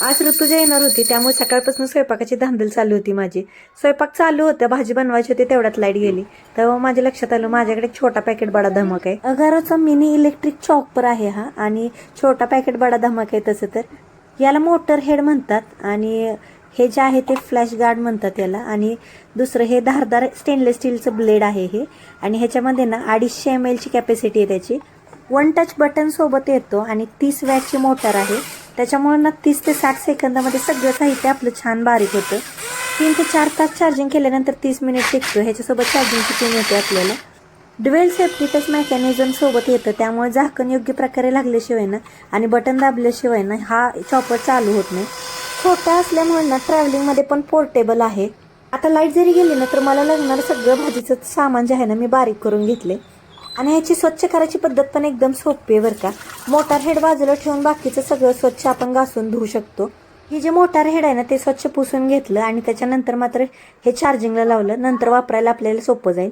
आज ऋतुजा येणार होती, त्यामुळे सकाळपासून स्वयंपाकाची धांदल चालू होती माझी. स्वयंपाक चालू होता, भाजी बनवायची होती, तेवढ्यात लाईट गेली. तेव्हा माझ्या लक्षात आलं माझ्याकडे एक छोटा पॅकेट बडा धमक आहे. अगाराचा मिनी इलेक्ट्रिक चॉपर आहे हा, आणि छोटा पॅकेट बडा धमक आहे. तसं तर याला मोटर हेड म्हणतात, आणि हे जे आहे ते फ्लॅश गार्ड म्हणतात याला. आणि दुसरं हे धारदार स्टेनलेस स्टीलचं ब्लेड आहे हे. आणि ह्याच्यामध्ये ना 250 ml ची कॅपॅसिटी आहे त्याची. 1 टच बटन सोबत येतो, आणि 30 वॅटची मोटर आहे. त्याच्यामुळे ना 30 ते 60 सेकंदामध्ये सगळं साहित्य आपलं छान बारीक होतं. 3 ते 4 तास चार्जिंग केल्यानंतर 30 मिनिट टिकतो. ह्याच्यासोबत चार्जिंगची पिन येते आपल्याला. ड्युएल सेफ्टी टच मेकॅनिझम सोबत येतं, त्यामुळे झाकण योग्य प्रकारे लागल्याशिवाय ना आणि बटन दाबल्याशिवाय ना हा चॉपर चालू होत नाही. छोटा असल्यामुळे ना ट्रॅव्हलिंगमध्ये पण पोर्टेबल आहे. आता लाईट जरी गेली ना तर मला लागणार सगळं भाजीचं सामान जे आहे ना मी बारीक करून घेतले. आणि ह्याची स्वच्छ करायची पद्धत पण एकदम सोपी आहे बरं का. मोटार हेड बाजूला ठेवून बाकीचं सगळं स्वच्छ आपण घासून धुवू शकतो. ही जे मोटार हेड आहे ना ते स्वच्छ पुसून घेतलं, आणि त्याच्यानंतर मात्र हे चार्जिंगला लावलं. नंतर वापरायला आपल्याला सोपं जाईल.